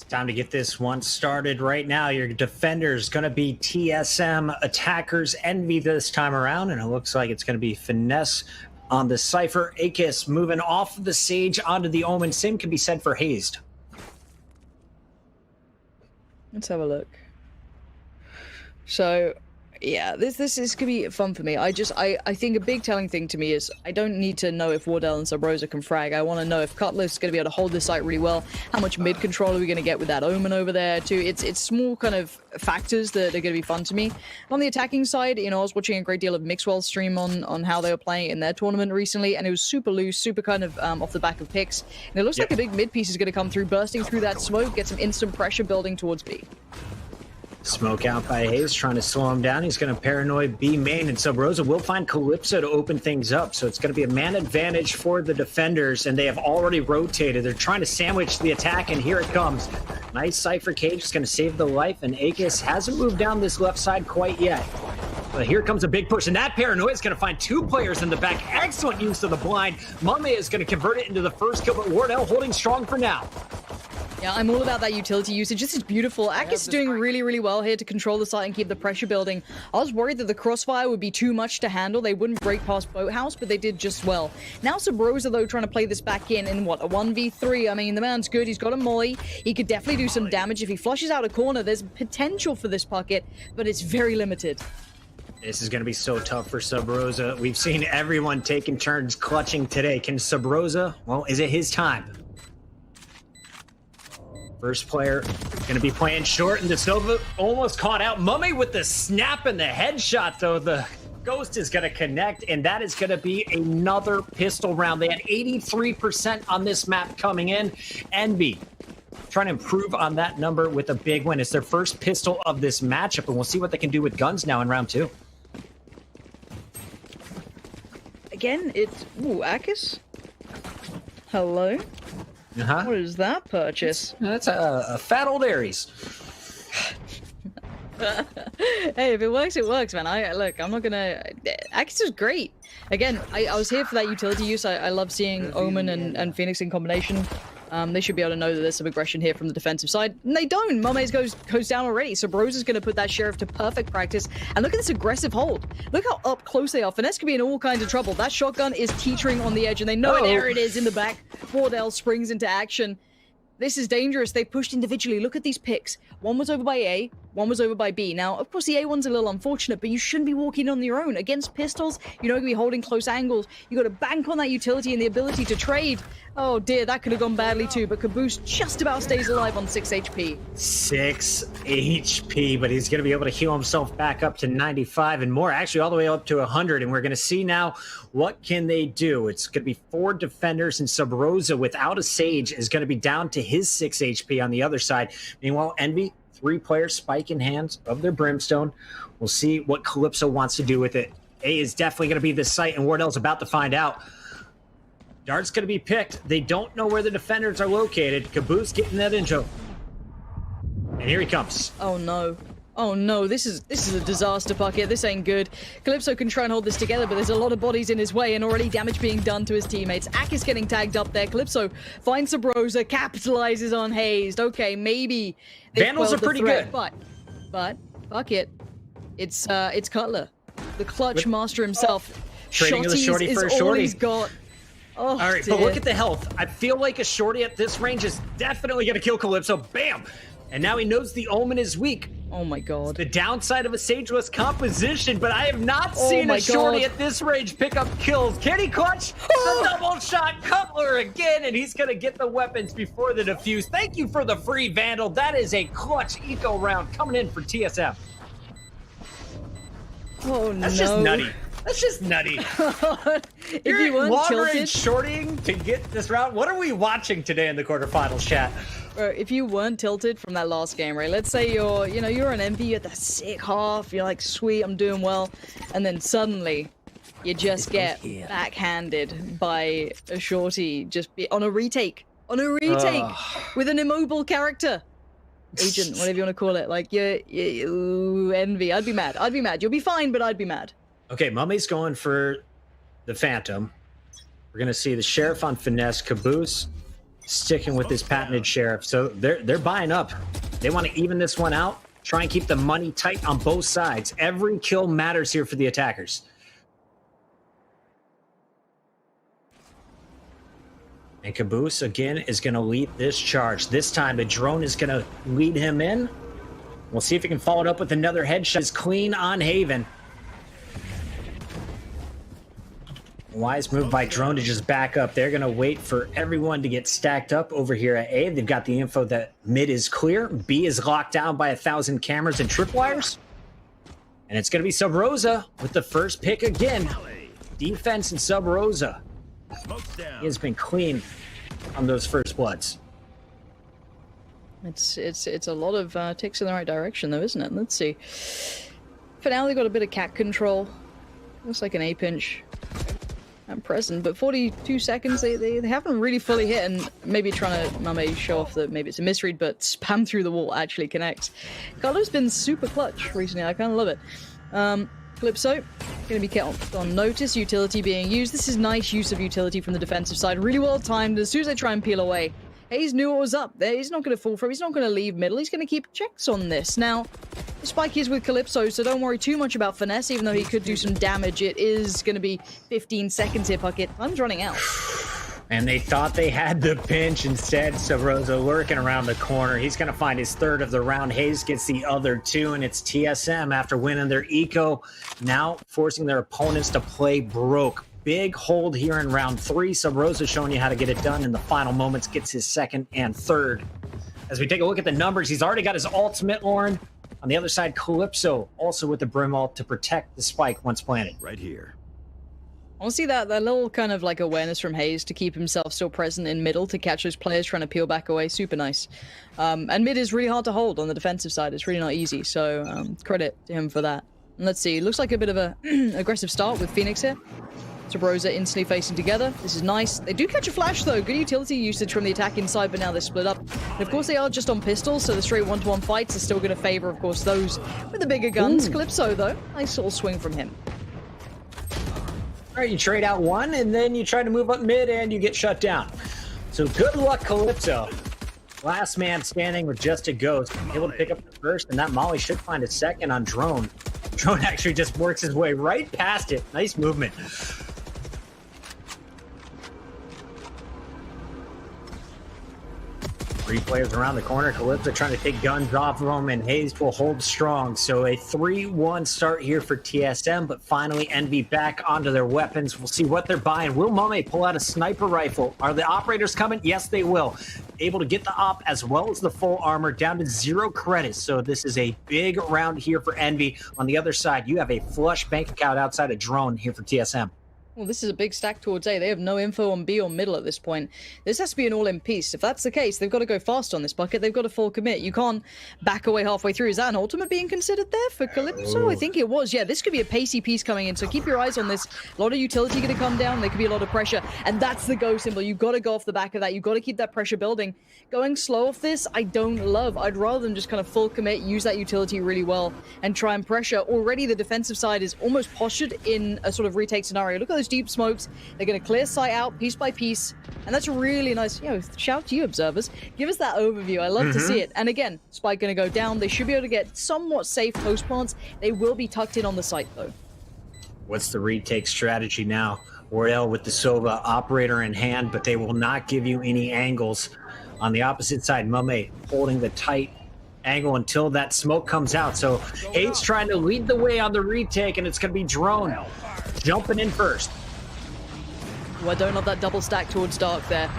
Time to get this one started right now. Your defender's going to be TSM, attackers Envy this time around, and it looks like it's going to be Finesse on the Cypher. Akis moving off the Sage onto the Omen. Same can be said for Hazed. Let's have a look. So, yeah, this is gonna be fun for me. I think a big telling thing to me is I don't need to know if Wardell and Sub Rosa can frag. I want to know if Cutler's gonna be able to hold this site really well. How much mid control are we gonna get with that Omen over there too? It's small kind of factors that are gonna be fun to me. On the attacking side, you know, I was watching a great deal of Mixwell's stream on how they were playing in their tournament recently, and it was super loose, super kind of off the back of picks. And it looks like a big mid piece is gonna come through, bursting through that smoke, get some instant pressure building towards B. Smoke out by Hayes, trying to slow him down. He's going to paranoid B main, and Sub Rosa will find Calypso to open things up. So it's going to be a man advantage for the defenders, and they have already rotated. They're trying to sandwich the attack, and here it comes. Nice Cypher Cage is going to save the life, and Akis hasn't moved down this left side quite yet. But here comes a big push, and that paranoia is going to find two players in the back. Excellent use of the blind. Mame is going to convert it into the first kill, but Wardell holding strong for now. Yeah, I'm all about that utility usage. This is beautiful. Akis is doing really, really well here to control the site and keep the pressure building. I was worried that the crossfire would be too much to handle. They wouldn't break past Boathouse, but they did just well. Now Sub Rosa, though, trying to play this back in what, a 1v3? I mean, the man's good. He's got a molly. He could definitely do some damage. If he flushes out a corner, there's potential for this pocket, but it's very limited. This is going to be so tough for Sub Rosa. We've seen everyone taking turns clutching today. Can Sub Rosa, well, is it his time? First player going to be playing short, and DeSilva almost caught out. Mummy with the snap and the headshot, though. The Ghost is going to connect, and that is going to be another pistol round. They had 83% on this map coming in. Envy trying to improve on that number with a big win. It's their first pistol of this matchup, and we'll see what they can do with guns now in round two. Again, it's... Ooh, Akis? Hello? What is that purchase? That's a fat old Ares. Hey, if it works, it works, man. Look, I'm not gonna... Akis is great. Again, I was here for that utility use. I love seeing Omen and Phoenix in combination. They should be able to know that there's some aggression here from the defensive side. And they don't. Mames goes down already. So Brosa's going to put that Sheriff to perfect practice. And look at this aggressive hold. Look how up close they are. Finesse could be in all kinds of trouble. That shotgun is teetering on the edge, and they know it. There it is in the back. Wardell springs into action. This is dangerous. They pushed individually. Look at these picks. One was over by A, one was over by B. Now, of course, the A one's a little unfortunate, but you shouldn't be walking on your own. Against pistols, you know, you're going to be holding close angles. You got to bank on that utility and the ability to trade. Oh dear, that could have gone badly too, but Caboose just about stays alive on 6 HP. 6 HP, but he's going to be able to heal himself back up to 95 and more, actually all the way up to 100, and we're going to see now what can they do. It's going to be 4 defenders, and Sub Rosa without a Sage is going to be down to his 6 HP on the other side. Meanwhile, Envy, 3 players, spike in hands of their Brimstone. We'll see what Calypso wants to do with it. A is definitely going to be the site, and Wardell's about to find out. Dart's going to be picked. They don't know where the defenders are located. Caboose getting that intro. And here he comes. Oh no. Oh no, this is a disaster bucket. This ain't good. Calypso can try and hold this together, but there's a lot of bodies in his way and already damage being done to his teammates. Akis getting tagged up there. Calypso finds Sub Rosa, capitalizes on Hazed. Okay, maybe Vandals are pretty good. But fuck it. It's Cutler. The clutch master himself. Trading the shorty for a shorty. All he's got. Oh, all right, dear. But look at the health. I feel like a shorty at this range is definitely going to kill Calypso. Bam! And now he knows the Omen is weak. Oh my god. The downside of a Sageless composition, but I have not seen a shorty at this range pick up kills. Can he clutch? The double shot Cutler again, and he's going to get the weapons before the defuse. Thank you for the free Vandal. That is a clutch eco round coming in for TSM. Oh no. That's just nutty. That's just nutty. If you weren't long-range shorting to get this round. What are we watching today in the quarterfinals, chat? Bro, if you weren't tilted from that last game, right? Let's say you're an MVP at that sick half. You're like, sweet, I'm doing well, and then suddenly you just get backhanded by a shorty, just on a retake, with an immobile character. Agent, whatever you want to call it. Like, you Envy. I'd be mad. You'll be fine, but I'd be mad. Okay, Mummy's going for the Phantom. We're going to see the Sheriff on Finesse. Caboose sticking with this patented sheriff. So they're buying up. They want to even this one out. Try and keep the money tight on both sides. Every kill matters here for the attackers. And Caboose, again, is going to lead this charge. This time, the drone is going to lead him in. We'll see if he can follow it up with another headshot. It's clean on Haven. Wise move by drone to just back up. They're going to wait for everyone to get stacked up over here at A. They've got the info that mid is clear. B is locked down by 1,000 cameras and tripwires. And it's going to be Sub Rosa with the first pick again. Defense and Sub Rosa. He has been clean on those first bloods. It's a lot of ticks in the right direction, though, isn't it? Let's see. For now, they've got a bit of cat control. Looks like an A pinch. I'm present, but 42 seconds, they haven't really fully hit, and maybe trying to Mame show off that maybe it's a misread, but spam through the wall actually connects. Carlo's been super clutch recently. I kind of love it. Calypso going to be kept on notice. Utility being used. This is nice use of utility from the defensive side. Really well timed. As soon as they try and peel away, Hayes knew what was up there. He's not going to fall for it. He's not going to leave middle. He's going to keep checks on this. Now, the spike is with Calypso, so don't worry too much about Finesse, even though he could do some damage. It is going to be 15 seconds here, Puckett. Time's running out. And they thought they had the pinch. Instead, Sabrosa lurking around the corner. He's going to find his third of the round. Hayes gets the other two, and it's TSM after winning their eco, now forcing their opponents to play broke. Big hold here in round 3. Sub-Rosa showing you how to get it done in the final moments, gets his second and third. As we take a look at the numbers, he's already got his ultimate, Lauren. On the other side, Calypso also with the Brim ult to protect the spike once planted. Right here. I want to see that little kind of like awareness from Hayes to keep himself still present in middle to catch those players trying to peel back away. Super nice. And mid is really hard to hold on the defensive side. It's really not easy. So credit to him for that. And let's see. Looks like a bit of a aggressive start with Phoenix here. Sabrosa instantly facing together. This is nice. They do catch a flash, though. Good utility usage from the attack inside, but now they're split up. And of course, they are just on pistols, so the straight one-to-one fights are still going to favor, of course, those with the bigger guns. Ooh. Calypso, though, nice little swing from him. All right, you trade out one, and then you try to move up mid, and you get shut down. So good luck, Calypso. Last man standing with just a ghost. Able to pick up the first, and that Molly should find a second on Drone. Drone actually just works his way right past it. Nice movement. 3 players around the corner. Calypso trying to take guns off of him, and Hayes will hold strong. So a 3-1 start here for TSM, but finally Envy back onto their weapons. We'll see what they're buying. Will Mame pull out a sniper rifle? Are the operators coming? Yes, they will. Able to get the op as well as the full armor down to 0 credits. So this is a big round here for Envy. On the other side, you have a flush bank account outside of Drone here for TSM. Well, this is a big stack towards A. They have no info on B or middle at this point. This has to be an all-in piece. If that's the case, they've got to go fast on this bucket. They've got to full commit. You can't back away halfway through. Is that an ultimate being considered there for Calypso? I think it was. Yeah, this could be a pacey piece coming in, so keep your eyes on this. A lot of utility going to come down. There could be a lot of pressure, and that's the go symbol. You've got to go off the back of that. You've got to keep that pressure building. Going slow off this, I don't love. I'd rather than just kind of full commit, use that utility really well, and try and pressure. Already the defensive side is almost postured in a sort of retake scenario. Look at those deep smokes. They're going to clear sight out piece by piece, and that's really nice. Shout to you, observers. Give us that overview. I love to see it. And again, spike going to go down. They should be able to get somewhat safe post plants. They will be tucked in on the site, though. What's the retake strategy now? Wardell with the Sova operator in hand, but they will not give you any angles. On the opposite side, Mame holding the tight angle until that smoke comes out. So Hayes trying to lead the way on the retake, and it's going to be Drone jumping in first. Well, I don't love that double stack towards Dark there.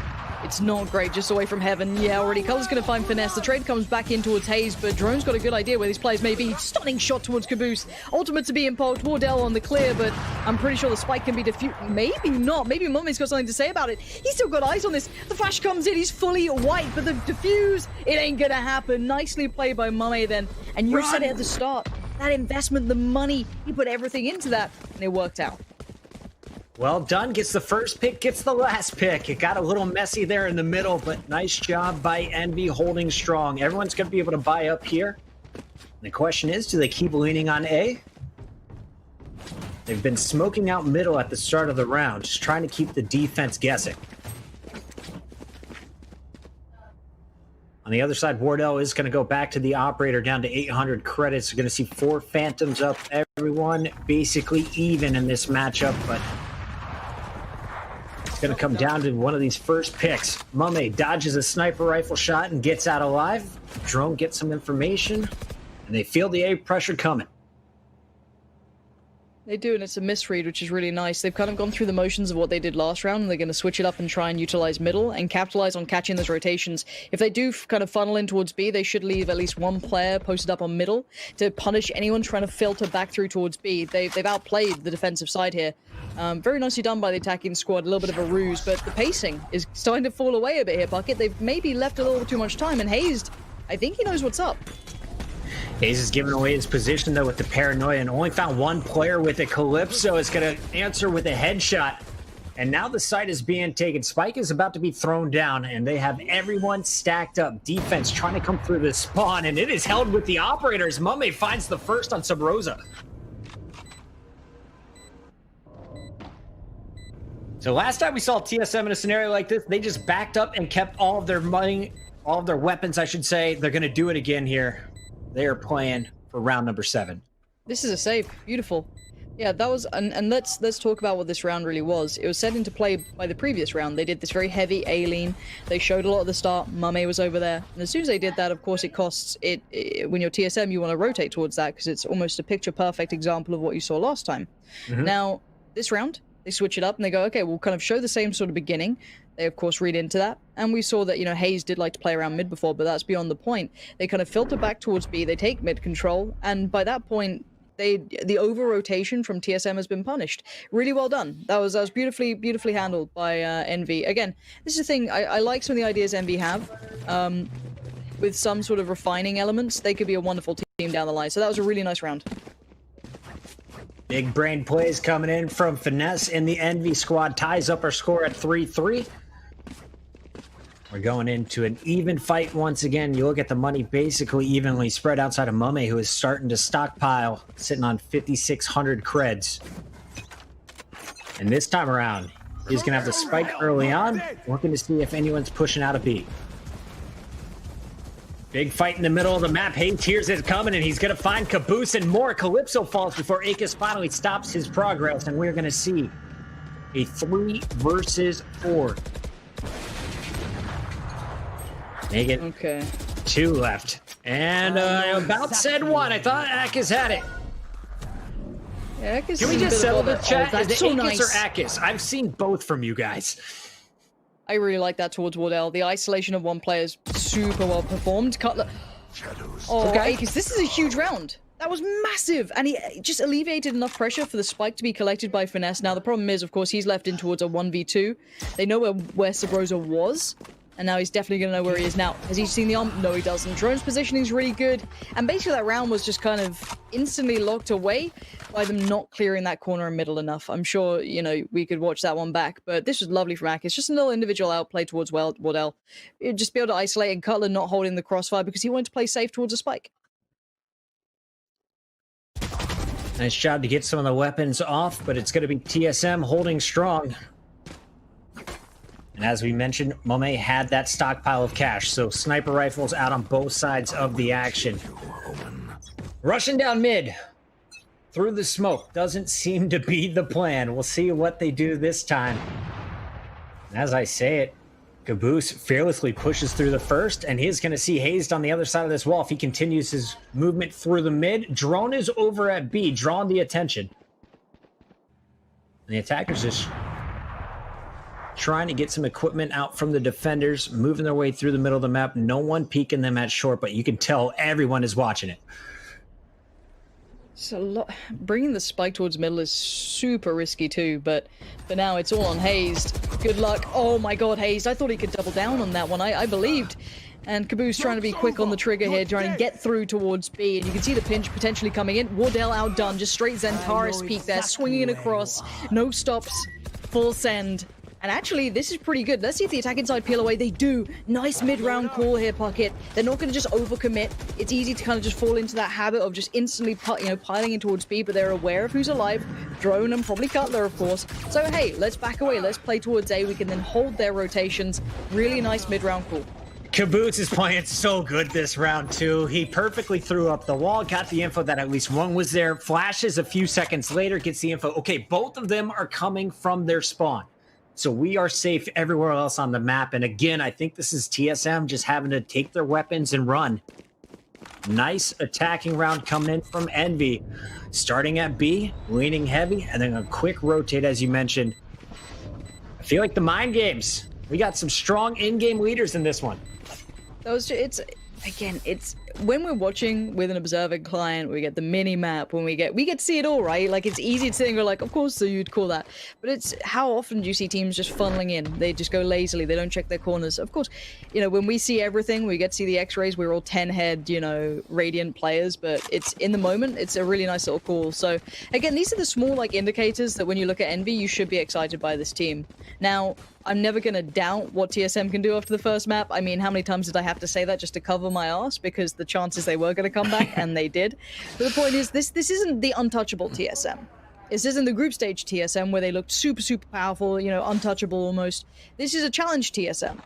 It's not great, just away from Heaven. Yeah, already Color's going to find Finesse. The trade comes back in towards Hayes, but Drone's got a good idea where these players may be. Stunning shot towards Caboose. Ultimate to be impulsed. Wardell on the clear, but I'm pretty sure the spike can be diffused. Maybe not. Maybe Mummy's got something to say about it. He's still got eyes on this. The flash comes in. He's fully white, but the diffuse, it ain't going to happen. Nicely played by Mummy then. And you said it at the start. That investment, the money, he put everything into that, and it worked out. Well done. Gets the first pick, gets the last pick. It got a little messy there in the middle, but nice job by Envy holding strong. Everyone's going to be able to buy up here. The question is, do they keep leaning on A? They've been smoking out middle at the start of the round, just trying to keep the defense guessing. On the other side, Wardell is going to go back to the operator down to 800 credits. We're going to see 4 Phantoms up. Everyone basically even in this matchup, but it's going to come down to one of these first picks. Mame dodges a sniper rifle shot and gets out alive. Drone gets some information, and they feel the A pressure coming. They do, and it's a misread, which is really nice. They've kind of gone through the motions of what they did last round, and they're going to switch it up and try and utilize middle and capitalize on catching those rotations. If they do kind of funnel in towards B, they should leave at least one player posted up on middle to punish anyone trying to filter back through towards B. They've outplayed the defensive side here. Very nicely done by the attacking squad, a little bit of a ruse, but the pacing is starting to fall away a bit here, Bucket. They've maybe left a little too much time, and Hazed, I think he knows what's up. Hayes is giving away his position, though, with the paranoia, and only found one player with it. Calypso is going to answer with a headshot. And now the site is being taken. Spike is about to be thrown down, and they have everyone stacked up. Defense trying to come through the spawn, and it is held with the operators. Mame finds the first on Sub Rosa. So last time we saw TSM in a scenario like this, they just backed up and kept all of their money, all of their weapons, I should say. They're going to do it again here. They are playing for round number 7. This is a save. Beautiful. Yeah, that was... And let's talk about what this round really was. It was set into play by the previous round. They did this very heavy A-lean. They showed a lot at the start. Mame was over there. And as soon as they did that, of course, it costs... when you're TSM, you want to rotate towards that because it's almost a picture-perfect example of what you saw last time. Now, this round, they switch it up and they go, okay, we'll kind of show the same sort of beginning. They, of course, read into that. And we saw that, you know, Hayes did like to play around mid before, but that's beyond the point. They kind of filter back towards B. They take mid control. And by that point, the over-rotation from TSM has been punished. Really well done. That was beautifully handled by Envy. Again, this is the thing. I like some of the ideas Envy have. With some sort of refining elements, they could be a wonderful team down the line. So that was a really nice round. Big brain plays coming in from Finesse, and the Envy squad ties up our score at 3-3. We're going into an even fight once again. You look at the money basically evenly spread outside of Mame, who is starting to stockpile, sitting on 5,600 creds. And this time around, he's going to have the spike early on, looking to see if anyone's pushing out a B. Big fight in the middle of the map. Hayes hears it coming, and he's going to find Caboose and more. Calypso falls before Akis finally stops his progress, and we're going to see a 3 versus 4. Make it Okay. 2 left. And about said 1. I thought Akis had it. Yeah, Can we just settle the chat? That's Is it so Akis nice. or Akis? I've seen both from you guys. I really like that towards Wardell. The isolation of one player is super well performed. Cutler. Oh, Okay. Akis, this is a huge round. That was massive, and he just alleviated enough pressure for the spike to be collected by Finesse. Now, the problem is, of course, he's left in towards a 1v2. They know where Sabrosa was, and now he's definitely going to know where he is now. Has he seen the arm? No, he doesn't. Drone's positioning is really good, and basically that round was just kind of instantly locked away by them not clearing that corner and middle enough. I'm sure, you know, we could watch that one back, but this was lovely from Akis. Just a little individual outplay towards Wardell. He'd just be able to isolate, and Cutler not holding the crossfire because he wanted to play safe towards a spike. Nice job to get some of the weapons off, but it's going to be TSM holding strong. And as we mentioned, Mame had that stockpile of cash, so sniper rifles out on both sides of the action. Rushing down mid through the smoke doesn't seem to be the plan. We'll see what they do this time. And as I say it, Caboose fearlessly pushes through the first, and he's going to see Hazed on the other side of this wall if he continues his movement through the mid. Drone is over at B, drawing the attention. And the attackers just trying to get some equipment out from the defenders, moving their way through the middle of the map. No one peeking them at short, but you can tell everyone is watching it. So bringing the spike towards middle is super risky too, but for now it's all on Hazed. Good luck. Oh my god, Hazed. I thought he could double down on that one. I believed. And Caboose trying to be quick on the trigger here, trying to get through towards B. And you can see the pinch potentially coming in. Wardell outdone, just straight Zentaris peek there, swinging it across. No stops, full send. And actually, this is pretty good. Let's see if the attack inside peel away. They do. Nice mid-round call here, Puckett. They're not going to just overcommit. It's easy to kind of just fall into that habit of just instantly, piling in towards B, but they're aware of who's alive. Drone and probably Cutler, of course. So, hey, let's back away. Let's play towards A. We can then hold their rotations. Really nice mid-round call. Caboose is playing so good this round, too. He perfectly threw up the wall, got the info that at least one was there, flashes a few seconds later, gets the info. Okay, both of them are coming from their spawn. So we are safe everywhere else on the map. And again, I think this is TSM just having to take their weapons and run. Nice attacking round coming in from Envy. Starting at B, leaning heavy, and then a quick rotate, as you mentioned. I feel like the mind games. We got some strong in-game leaders in this one. It's when we're watching with an observing client, we get the mini map, when we get to see it all, right? Like, it's easy to think, we're like, of course, so you'd call that. But it's how often do you see teams just funneling in? They just go lazily, they don't check their corners. Of course, you know, when we see everything, we get to see the X-rays, we're all 10-head, you know, Radiant players, but it's in the moment, it's a really nice little call. So, again, these are the small, like, indicators that when you look at Envy, you should be excited by this team. Now, I'm never going to doubt what TSM can do after the first map. I mean, how many times did I have to say that just to cover my ass? Because the chances they were going to come back, and they did. But the point is, this isn't the untouchable TSM. This isn't the group stage TSM where they looked super, super powerful, you know, untouchable almost. This is a challenge TSM.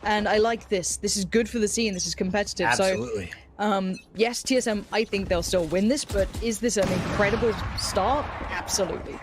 And I like this. This is good for the scene. This is competitive. Absolutely. So, yes, TSM, I think they'll still win this, but is this an incredible start? Absolutely.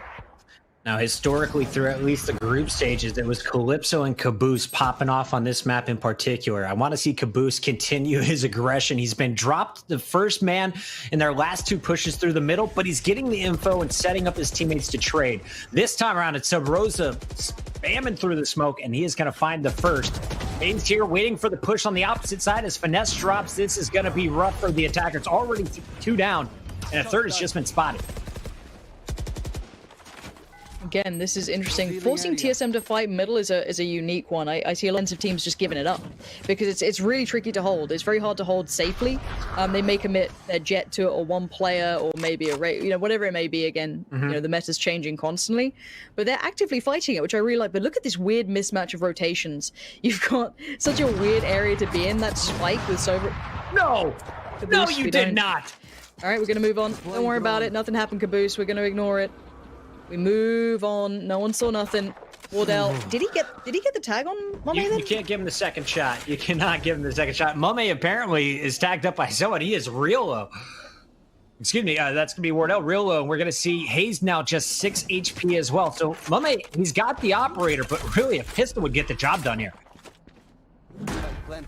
Now, historically, through at least the group stages, it was Calypso and Caboose popping off on this map in particular. I want to see Caboose continue his aggression. He's been dropped the first man in their last two pushes through the middle, but he's getting the info and setting up his teammates to trade. This time around, it's Sub Rosa spamming through the smoke, and he is going to find the first. Bane's here waiting for the push on the opposite side. As Finesse drops, this is going to be rough for the attacker. It's already two down, and a third has just been spotted. Again, this is interesting. Forcing TSM to fight middle is a unique one. I see a lot of teams just giving it up because it's really tricky to hold. It's very hard to hold safely. They may commit their jet to it, or one player, or maybe a you know, whatever it may be. Again, you know, the meta's changing constantly, but they're actively fighting it, which I really like. But look at this weird mismatch of rotations. You've got such a weird area to be in. That spike with Sober. No, no, you did not. All right, we're gonna move on. Don't worry about it. Nothing happened, Caboose. We're gonna ignore it. We move on. No one saw nothing. Wardell, did he get the tag on Mame then? You can't give him the second shot. You cannot give him the second shot. Mame apparently is tagged up by someone. He is real low. Excuse me, that's gonna be Wardell real low. And we're gonna see Hayes now just 6 HP as well. So Mame, he's got the operator, but really a pistol would get the job done here. I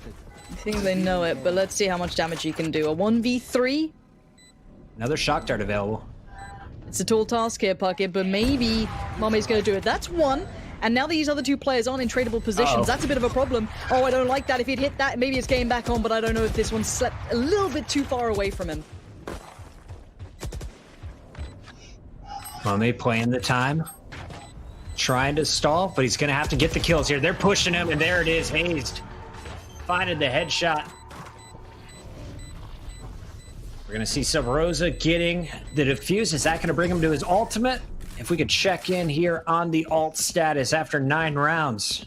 think they know it, but let's see how much damage he can do. A 1v3? Another shock dart available. It's a tall task here, Puckett, but maybe Mame's going to do it. That's one. And now these other two players aren't in tradable positions. That's a bit of a problem. Oh, I don't like that. If he'd hit that, maybe it's getting back on, but I don't know if this one slept a little bit too far away from him. Mame playing the time. Trying to stall, but he's going to have to get the kills here. They're pushing him, and there it is. Hazed. Finding the headshot. We're going to see Sub Rosa getting the defuse. Is that going to bring him to his ultimate? If we could check in here on the ult status after 9 rounds.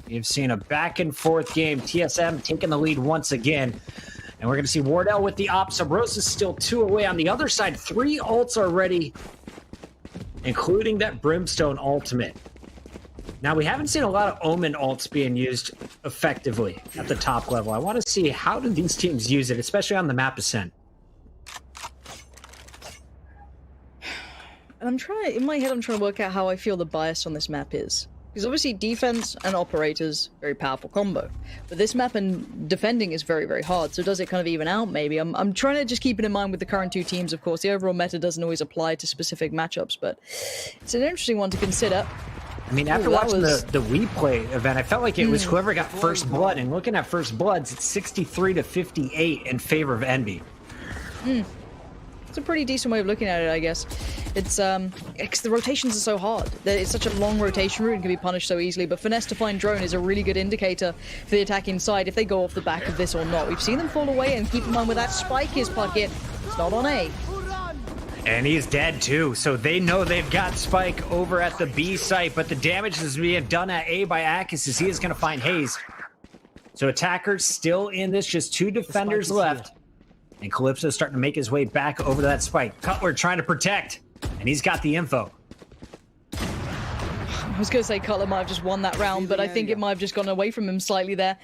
You've seen a back and forth game. TSM taking the lead once again. And we're going to see Wardell with the op. Sub Rosa's still 2 away. On the other side, 3 ults already, including that Brimstone ultimate. Now, we haven't seen a lot of Omen ults being used effectively at the top level. I want to see how do these teams use it, especially on the map Ascent. I'm trying, in my head, I'm trying to work out how I feel the bias on this map is. Because obviously defense and operators, very powerful combo. But this map and defending is very, very hard. So does it kind of even out, maybe? I'm trying to just keep it in mind with the current 2 teams, of course. The overall meta doesn't always apply to specific matchups, but it's an interesting one to consider. I mean, after watching the replay event, I felt like it was whoever got first blood. And looking at first bloods, it's 63 to 58 in favor of Envy. It's a pretty decent way of looking at it, I guess. It's the rotations are so hard. It's such a long rotation route and can be punished so easily. But finesse to find drone is a really good indicator for the attacking side if they go off the back of this or not. We've seen them fall away, and keep in mind where that spike is, Puckett. It's not on A. And he's dead too, so they know they've got Spike over at the B site, but the damage is being done at A by Akis as he is going to find Hayes. So attackers still in this, just 2 defenders left. And Calypso's starting to make his way back over to that Spike. Cutler trying to protect, and he's got the info. I was going to say Cutler might have just won that round, but I think it might have just gone away from him slightly there.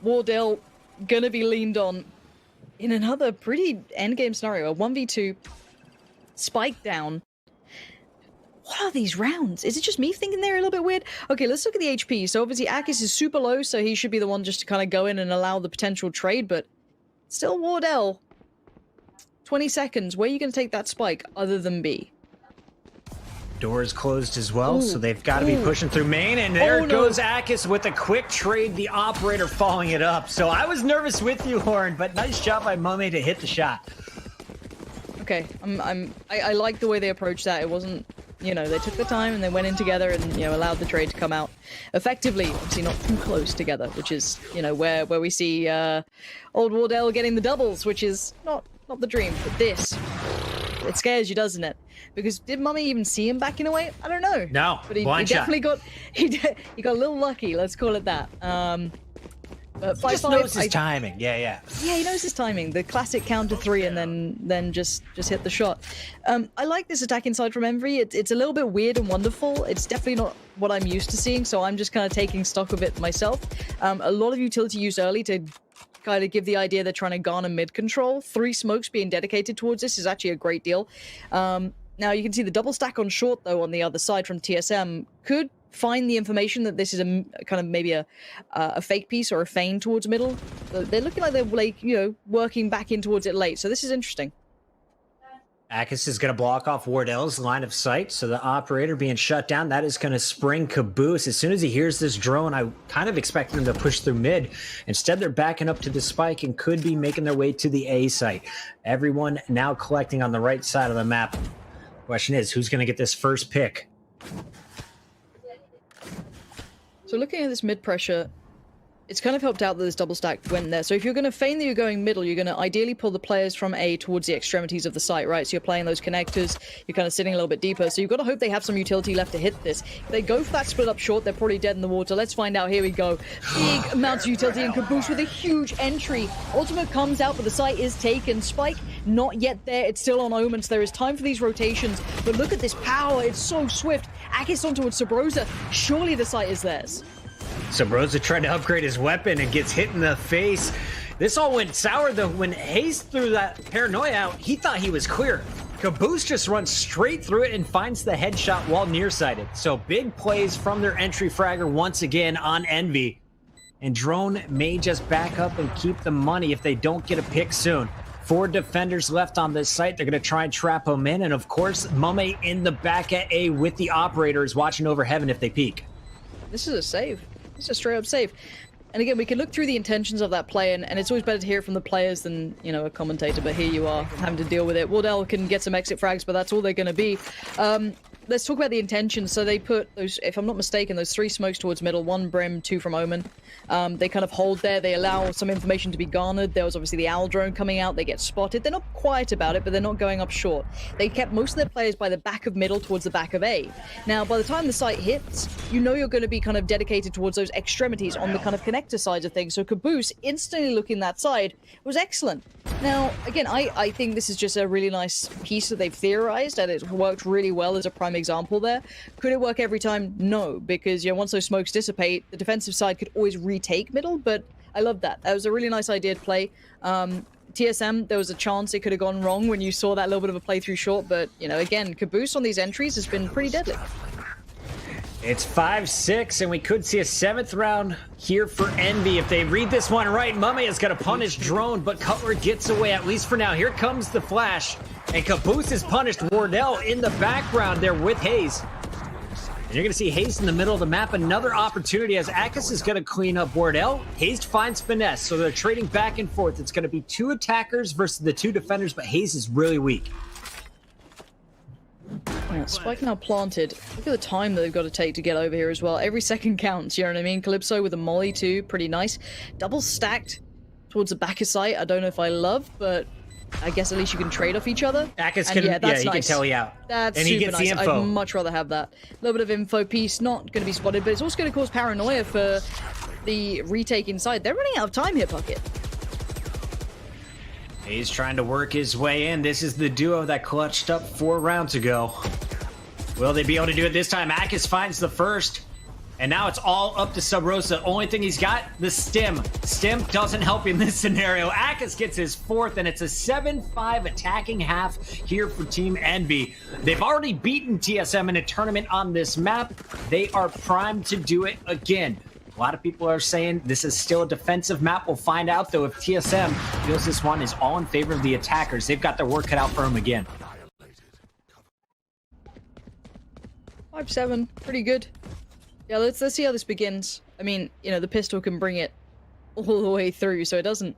Wardell gonna be leaned on in another pretty endgame scenario. A 1v2, spike down. What are these rounds? Is it just me thinking they're a little bit weird? Okay, let's look at the HP. So obviously Akis is super low, so he should be the one just to kind of go in and allow the potential trade, but still Wardell. 20 seconds. Where are you going to take that spike other than B? Door is closed as well, so they've got to be pushing through main, and there goes Akis with a quick trade, the operator following it up. So I was nervous with you, Horn, but nice job by Mummy to hit the shot. Okay, I like the way they approached that. It wasn't, you know, they took the time and they went in together and, you know, allowed the trade to come out effectively. Obviously not too close together, which is, you know, where we see old Wardell getting the doubles, which is not the dream. But this, it scares you, doesn't it? Because did Mummy even see him backing away? I don't know. No, but he definitely got he got a little lucky. Let's call it that. But he just knows his timing. Yeah, he knows his timing. The classic counter 3 and then just hit the shot. I like this attack inside from Envy. It's a little bit weird and wonderful. It's definitely not what I'm used to seeing, so I'm just kind of taking stock of it myself. A lot of utility used early to kind of give the idea they're trying to garner mid control. 3 smokes being dedicated towards this is actually a great deal. Now you can see the double stack on short though on the other side from TSM could find the information that this is a kind of maybe a fake piece or a feign towards middle. They're looking like they're like, you know, working back in towards it late. So this is interesting. Akis is going to block off Wardell's line of sight, so the operator being shut down, that is going to spring Caboose. As soon as he hears this drone, I kind of expected him to push through mid. Instead, they're backing up to the spike and could be making their way to the A site. Everyone now collecting on the right side of the map. Question is, who's going to get this first pick? So looking at this mid pressure, it's kind of helped out that this double stack went there. So if you're going to feign that you're going middle, you're going to ideally pull the players from A towards the extremities of the site, right? So you're playing those connectors, you're kind of sitting a little bit deeper. So you've got to hope they have some utility left to hit this. If they go for that split up short, they're probably dead in the water. Let's find out. Here we go. Big amounts of utility and Caboose with a huge entry. Ultimate comes out, but the site is taken. Spike, not yet there. It's still on Omen, so there is time for these rotations. But look at this power. It's so swift. Akis on towards Sabrosa. Surely the site is theirs. Sabrosa trying to upgrade his weapon and gets hit in the face. This all went sour though. When Hayes threw that paranoia out, he thought he was clear. Caboose just runs straight through it and finds the headshot while nearsighted. So big plays from their entry fragger once again on Envy. And Drone may just back up and keep the money if they don't get a pick soon. 4 defenders left on this site. They're going to try and trap them in. And of course, Mummy in the back at A with the operators watching over heaven if they peek. This is a save. It's a straight up save. And again, we can look through the intentions of that play, and it's always better to hear from the players than, you know, a commentator, but here you are having to deal with it. Wardell can get some exit frags, but that's all they're going to be. Let's talk about the intentions. So they put those, if I'm not mistaken, those 3 smokes towards middle, 1 Brim, 2 from Omen. They kind of hold there. They allow some information to be garnered. There was obviously the owl drone coming out. They get spotted. They're not quiet about it, but they're not going up short. They kept most of their players by the back of middle towards the back of A. Now, by the time the site hits, you know you're going to be kind of dedicated towards those extremities on the kind of connector sides of things. So Caboose instantly looking that side was excellent. Now, again, I think this is just a really nice piece that they've theorized, and it worked really well as a prime example there. Could it work every time? No, because, you know, once those smokes dissipate, the defensive side could always retake middle, but I love that. That was a really nice idea to play. TSM, there was a chance it could have gone wrong when you saw that little bit of a playthrough short, but, you know, again, Caboose on these entries has been pretty deadly. It's 5-6, and we could see a 7th round here for Envy. If they read this one right, Mummy is going to punish Drone, but Cutler gets away, at least for now. Here comes the flash, and Caboose is punished. Wardell in the background there with Hayes. And you're going to see Hayes in the middle of the map. Another opportunity as Akis is going to clean up Wardell. Hayes finds Finesse, so they're trading back and forth. It's going to be 2 attackers versus the 2 defenders, but Hayes is really weak. Yeah, Spike now planted. Look at the time that they've got to take to get over here as well. Every second counts, you know what I mean? Calypso with a molly too, pretty nice. Double stacked towards the back of sight. I don't know if I love, but I guess at least you can trade off each other. Akis can, yeah, that's he nice. can tell you out. That's and super he gets nice. the info. I'd much rather have that. A little bit of info piece, not going to be spotted, but it's also going to cause paranoia for the retake inside. They're running out of time here, Puckett. He's trying to work his way in. This is the duo that clutched up 4 rounds ago. Will they be able to do it this time? Akis finds the first. And now it's all up to Sub Rosa. Only thing he's got, the stim. Stim doesn't help in this scenario. Akis gets his fourth, and it's a 7-5 attacking half here for Team Envy. They've already beaten TSM in a tournament on this map. They are primed to do it again. A lot of people are saying this is still a defensive map. We'll find out, though, if TSM feels this one is all in favor of the attackers. They've got their work cut out for them again. 5-7, pretty good. Yeah, let's see how this begins. I mean, you know, the pistol can bring it all the way through, so it doesn't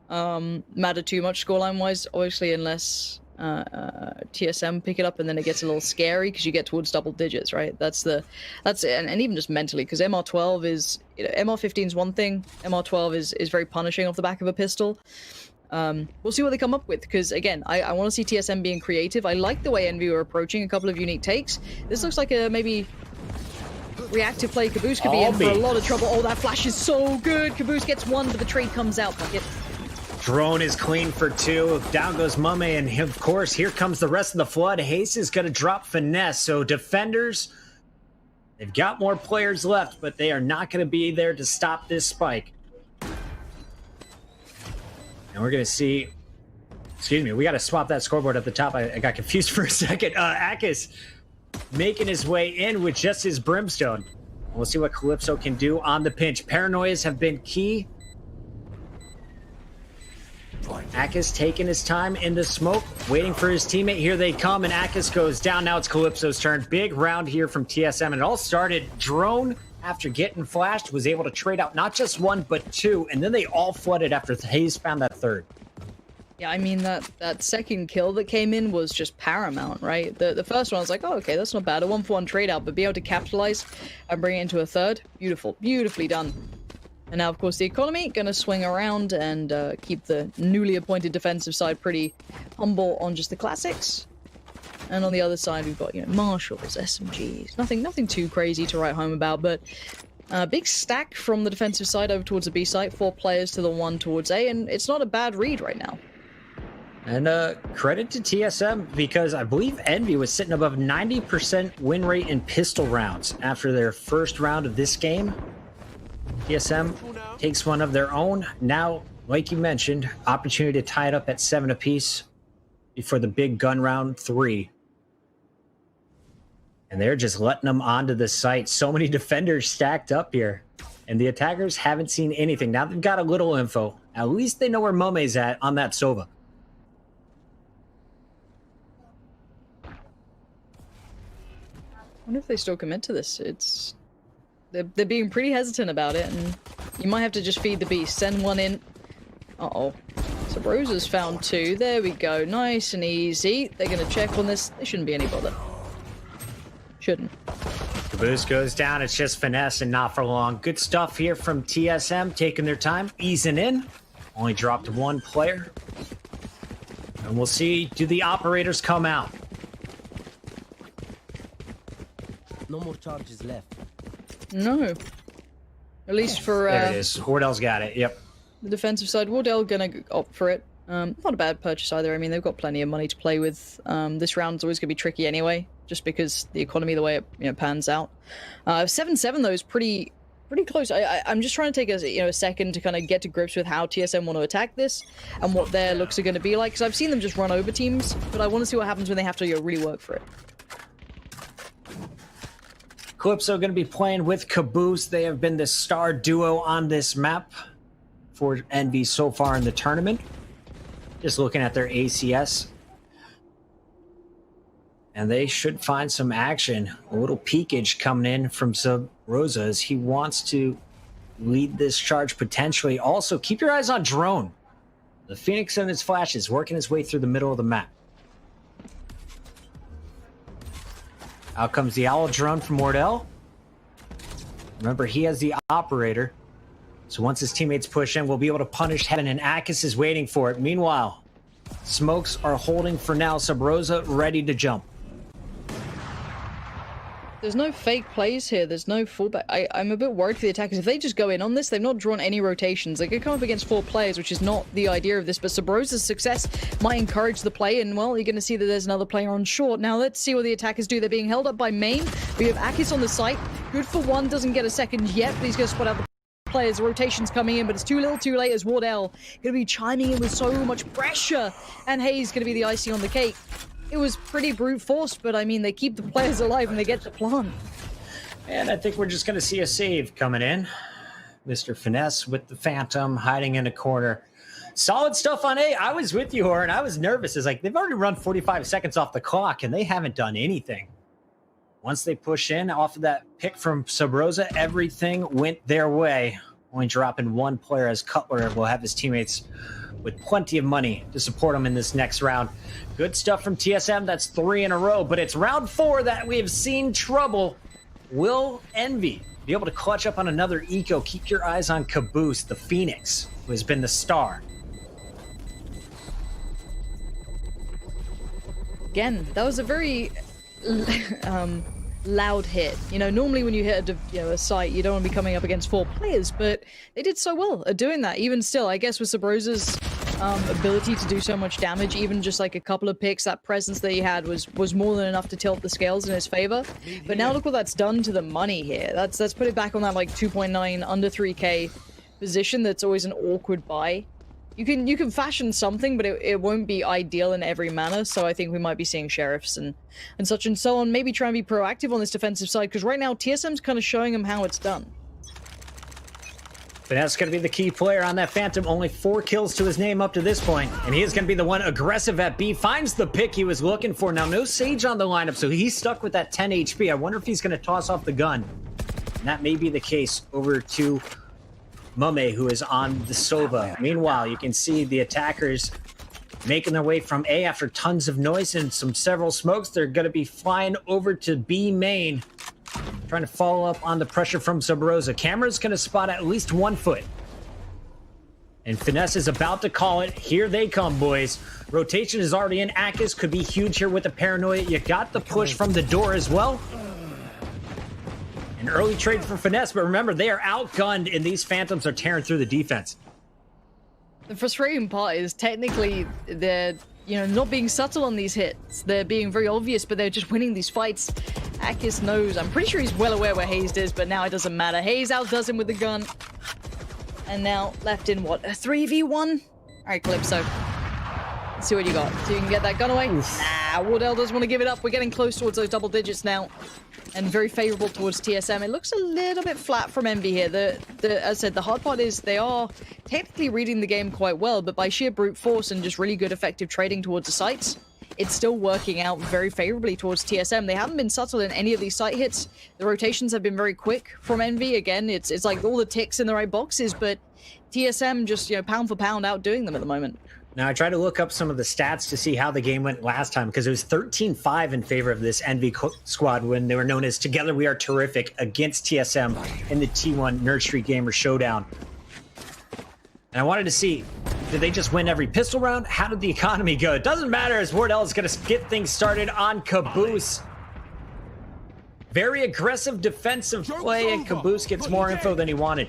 matter too much scoreline-wise, obviously, unless TSM pick it up, and then it gets a little scary because you get towards double digits, right? That's it, and even just mentally, because MR12 is, you know, MR15 is one thing, MR12 is very punishing off the back of a pistol. We'll see what they come up with, because again, I want to see TSM being creative. I like the way Envy are approaching a couple of unique takes. This looks like a maybe reactive play. Caboose could be in for a lot of trouble. Oh, that flash is so good. Caboose gets one, but the trade comes out. Bucket. Drone is clean for two. Down goes Mame, and of course, here comes the rest of the flood. Hayes is going to drop Finesse. So defenders, they've got more players left, but they are not going to be there to stop this spike. And we're going to see, excuse me, we got to swap that scoreboard at the top. I got confused for a second. Akis making his way in with just his brimstone. We'll see what Calypso can do on the pinch. Paranoias have been key. Akis taking his time in the smoke, waiting for his teammate. Here they come, and Akis goes down. Now it's Calypso's turn. Big round here from TSM, and it all started. Drone, after getting flashed, was able to trade out not just one, but two, and then they all flooded after Hayes found that third. Yeah, I mean, that second kill that came in was just paramount, right? The first one, I was like, oh, okay, that's not bad. A 1-for-1 trade out, but be able to capitalize and bring it into a third, beautiful. Beautifully done. And now, of course, the economy gonna swing around and keep the newly appointed defensive side pretty humble on just the classics. And on the other side, we've got, you know, Marshalls, SMGs. Nothing too crazy to write home about, but big stack from the defensive side over towards the B site. 4 players to the 1 towards A, and it's not a bad read right now. And credit to TSM, because I believe Envy was sitting above 90% win rate in pistol rounds after their first round of this game. TSM takes one of their own. Now, like you mentioned, opportunity to tie it up at 7 apiece before the big gun round 3. And they're just letting them onto the site. So many defenders stacked up here. And the attackers haven't seen anything. Now they've got a little info. At least they know where Mome's at on that Sova. I wonder if they still commit to this. They're being pretty hesitant about it, and you might have to just feed the beast. Send one in. Uh-oh. So Rosa's found 2. There we go. Nice and easy. They're going to check on this. They shouldn't be any bother. Shouldn't. Caboose goes down. It's just Finesse and not for long. Good stuff here from TSM. Taking their time. Easing in. Only dropped 1 player. And we'll see, do the operators come out? No more charges left. No. At least for there it is. Wardell's got it. Yep. the defensive side. Wardell gonna opt for it. Not a bad purchase either. I mean, they've got plenty of money to play with. This round's always gonna be tricky anyway, just because the economy, the way it pans out. 7-7 though is pretty close. I'm just trying to take a second to kind of get to grips with how TSM want to attack this and what their looks are going to be like, because I've seen them just run over teams, but I want to see what happens when they have to really work for it. Calypso going to be playing with Caboose. They have been the star duo on this map for Envy so far in the tournament. Just looking at their ACS. And they should find some action. A little peekage coming in from Sub Rosa as he wants to lead this charge potentially. Also, keep your eyes on Drone. The Phoenix and his flashes working his way through the middle of the map. Out comes the Owl Drone from Wardell. Remember, he has the operator. So once his teammates push in, we'll be able to punish Heaven, and Akis is waiting for it. Meanwhile, smokes are holding for now. Sub Rosa ready to jump. There's no fake plays here. There's no fallback. I'm a bit worried for the attackers. If they just go in on this, they've not drawn any rotations. They could come up against 4 players, which is not the idea of this. But Sabrosa's success might encourage the play. And, well, you're going to see that there's another player on short. Now, let's see what the attackers do. They're being held up by Main. We have Akis on the site. Good for one. Doesn't get a second yet, but he's going to spot out the players. The rotation's coming in, but it's too little too late as Wardell going to be chiming in with so much pressure. And Hayes going to be the icing on the cake. It was pretty brute force, but I mean, they keep the players alive and they get the plant. And I think we're just going to see a save coming in. Mr. Finesse with the Phantom hiding in a corner. Solid stuff on A. I was with you, Horan. I was nervous. It's like they've already run 45 seconds off the clock and they haven't done anything. Once they push in off of that pick from Sabrosa, everything went their way. Only dropping one player as Cutler will have his teammates with plenty of money to support him in this next round. Good stuff from TSM. That's 3 in a row, but it's round 4 that we have seen trouble. Will Envy be able to clutch up on another eco? Keep your eyes on Caboose, the Phoenix, who has been the star. Again, that was a very loud hit. You know, normally when you hit a site, you don't want to be coming up against 4 players, but they did so well at doing that. Even still, I guess with Sabrosa's ability to do so much damage, even just like a couple of picks, that presence that he had was more than enough to tilt the scales in his favor. But now look what that's done to the money here. That's put it back on that like 2.9 under 3k position. That's always an awkward buy. You can fashion something, but it won't be ideal in every manner. So I think we might be seeing sheriffs and such and so on. Maybe try and be proactive on this defensive side, because right now TSM's kind of showing them how it's done. Finesse going to be the key player on that Phantom. Only 4 kills to his name up to this point, and he is going to be the one aggressive at B. Finds the pick he was looking for. Now, no Sage on the lineup, so he's stuck with that 10 HP. I wonder if he's going to toss off the gun. And that may be the case over to Mame, who is on the Sova. Meanwhile, you can see the attackers making their way from A after tons of noise and several smokes. They're going to be flying over to B main, trying to follow up on the pressure from Sabrosa. Camera's going to spot at least 1 foot. And Finesse is about to call it. Here they come, boys. Rotation is already in. Akis could be huge here with the paranoia. You got the push from the door as well. An early trade for Finesse, but remember, they are outgunned, and these Phantoms are tearing through the defense. The frustrating part is technically they're, not being subtle on these hits. They're being very obvious, but they're just winning these fights. Akis knows. I'm pretty sure he's well aware where Hayes is, but now it doesn't matter. Hayes outdoes him with the gun. And now left in what? A 3v1? All right, Calypso. Let's see what you got. So you can get that gun away. Oof. Nah, Wardell doesn't want to give it up. We're getting close towards those double digits now. And very favorable towards TSM. It looks a little bit flat from Envy here. As I said, the hard part is they are technically reading the game quite well, but by sheer brute force and just really good effective trading towards the sites, it's still working out very favorably towards TSM. They haven't been subtle in any of these site hits. The rotations have been very quick from Envy. Again, it's like all the ticks in the right boxes, but TSM just, pound for pound outdoing them at the moment. Now, I tried to look up some of the stats to see how the game went last time, because it was 13-5 in favor of this Envy squad when they were known as Together We Are Terrific against TSM in the T1 Nerd Street Gamer Showdown. And I wanted to see, did they just win every pistol round? How did the economy go? It doesn't matter, as Wardell is going to get things started on Caboose. Very aggressive defensive play, and Caboose gets more info than he wanted.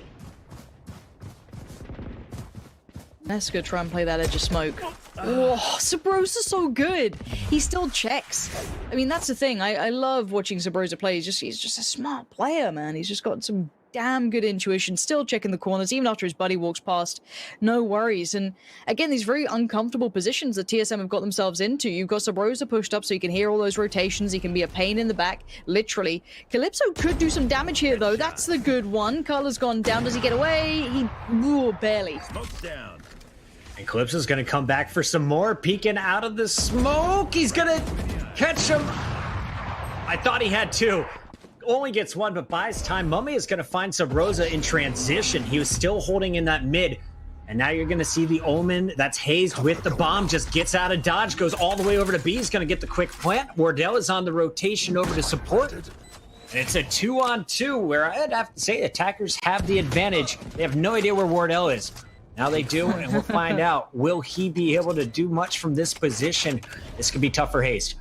Let's go try and play that edge of smoke. Oh, Sabrosa's so good. He still checks. I mean, that's the thing. I love watching Sabrosa play. He's just a smart player, man. He's just got some damn good intuition. Still checking the corners, even after his buddy walks past. No worries. And again, these very uncomfortable positions that TSM have got themselves into. You've got Sabrosa pushed up so you can hear all those rotations. He can be a pain in the back, literally. Calypso could do some damage here, though. That's the good one. Carla's gone down. Does he get away? Barely. Smoke's down. And Calypso's going to come back for some more. Peeking out of the smoke. He's going to catch him. I thought he had 2. Only gets 1, but buys time. Mummy is going to find Sabrosa in transition. He was still holding in that mid. And now you're going to see the Omen. That's hazed with the bomb. Just gets out of dodge. Goes all the way over to B. He's going to get the quick plant. Wardell is on the rotation over to support. And it's a 2-on-2 where I'd have to say attackers have the advantage. They have no idea where Wardell is. Now they do, and we'll find out. Will he be able to do much from this position? This could be tough for Haste.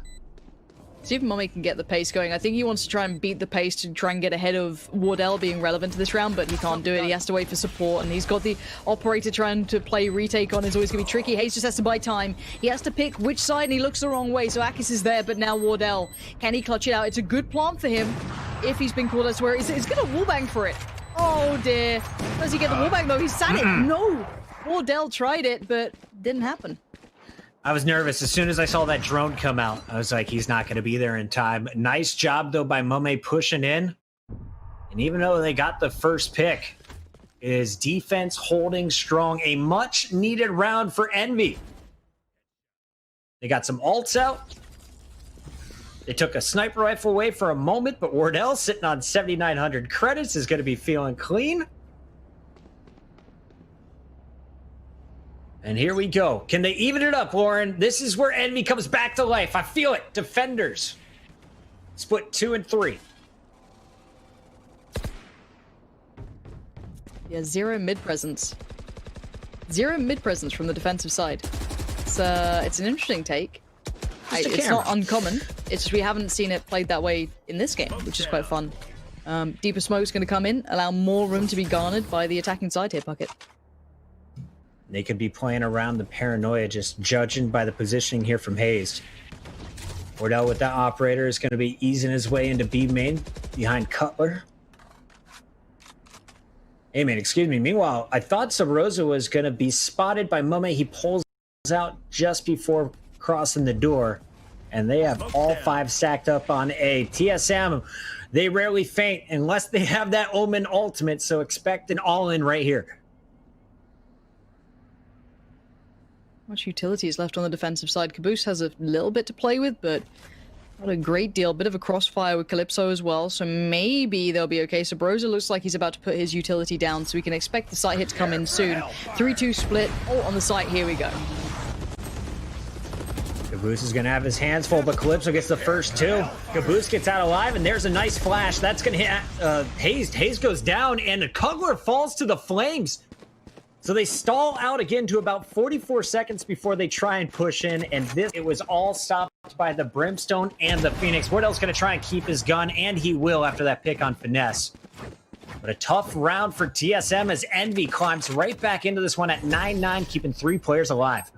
See if Mummy can get the pace going. I think he wants to try and beat the pace to try and get ahead of Wardell being relevant to this round, but he can't do it. He has to wait for support, and he's got the operator trying to play retake on. It's always going to be tricky. Hayes just has to buy time. He has to pick which side, and he looks the wrong way. So Akis is there, but now Wardell. Can he clutch it out? It's a good plant for him if he's been called elsewhere. He's going to wallbang for it. Oh, dear. Does he get the wallbang, though? He sat it. No. Wardell tried it, but didn't happen. I was nervous. As soon as I saw that drone come out, I was like, he's not going to be there in time. Nice job, though, by Mummy pushing in. And even though they got the first pick, is defense holding strong. A much-needed round for Envy. They got some ults out. They took a sniper rifle away for a moment, but Wardell, sitting on 7,900 credits, is going to be feeling clean. And here we go. Can they even it up, Lauren? This is where Envy comes back to life. I feel it. Defenders. Split 2 and 3. Yeah, zero mid-presence. Zero mid-presence from the defensive side. It's an interesting take. It's not uncommon. It's just we haven't seen it played that way in this game, which is quite fun. Deeper Smoke's going to come in, allow more room to be garnered by the attacking side here, Puckett. They could be playing around the paranoia, just judging by the positioning here from Hayes. Wardell with that operator is going to be easing his way into B main behind Cutler. Hey, man, excuse me. Meanwhile, I thought Sabrosa was going to be spotted by Mummy. He pulls out just before crossing the door, and they have all 5 stacked up on A. TSM, they rarely faint unless they have that Omen ultimate, so expect an all-in right here. Much utility is left on the defensive side. Caboose has a little bit to play with, but not a great deal. Bit of a crossfire with Calypso as well, so maybe they'll be okay. So Broza looks like he's about to put his utility down, so we can expect the site hit to come in soon. 3-2 split. Oh, on the site. Here we go. Caboose is going to have his hands full, but Calypso gets the first 2. Caboose gets out alive, and there's a nice flash. That's going to hit Hayes. Hayes goes down, and Kugler falls to the flames. So they stall out again to about 44 seconds before they try and push in, and it was all stopped by the Brimstone and the Phoenix. Wardell's going to try and keep his gun, and he will after that pick on Finesse. But a tough round for TSM as Envy climbs right back into this one at 9-9, keeping 3 players alive.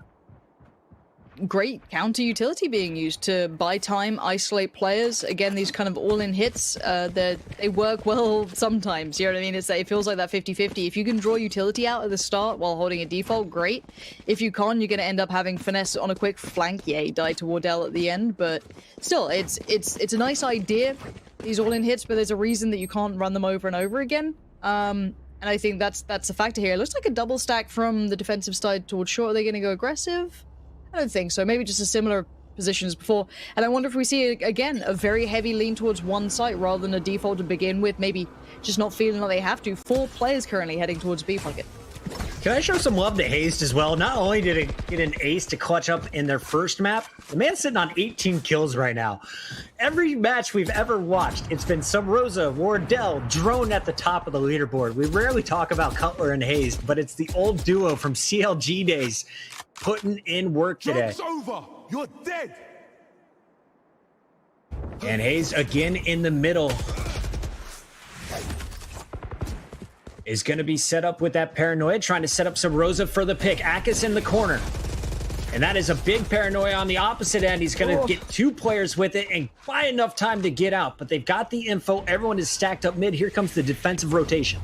Great counter utility being used to buy time, isolate players. Again, these kind of all-in hits, they work well sometimes. You know what I mean? It feels like that 50-50. If you can draw utility out at the start while holding a default, great. If you can't, you're going to end up having Finesse on a quick flank. Yeah, he died to Wardell at the end, but still, it's a nice idea, these all-in hits, but there's a reason that you can't run them over and over again. And I think that's a factor here. It looks like a double stack from the defensive side towards short. Are they going to go aggressive? I don't think so. Maybe just a similar position as before. And I wonder if we see, again, a very heavy lean towards one site rather than a default to begin with. Maybe just not feeling like they have to. 4 players currently heading towards B Puckett. Can I show some love to Haste as well? Not only did it get an ace to clutch up in their first map, the man's sitting on 18 kills right now. Every match we've ever watched, it's been Sabrosa, Wardell, Drone at the top of the leaderboard. We rarely talk about Cutler and Hayes, but it's the old duo from CLG days putting in work today. Joke's over. You're dead. And Hayes again in the middle is going to be set up with that paranoia, trying to set up Sabrosa for the pick. Akis in the corner. And that is a big paranoia on the opposite end. He's going to get 2 players with it and buy enough time to get out. But they've got the info. Everyone is stacked up mid. Here comes the defensive rotation.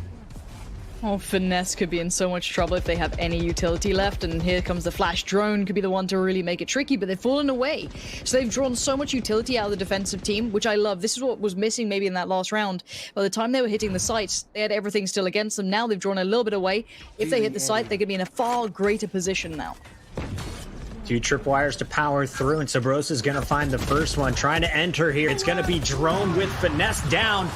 Oh, Finesse could be in so much trouble if they have any utility left, and here comes the flash drone, could be the one to really make it tricky, but they've fallen away. So they've drawn so much utility out of the defensive team, which I love. This is what was missing maybe in that last round. By the time they were hitting the sites, they had everything still against them. Now they've drawn a little bit away. If they hit the site, they're going to be in a far greater position now. 2 tripwires to power through, and Sabrosa is going to find the first one. Trying to enter here. It's going to be Drone with Finesse down.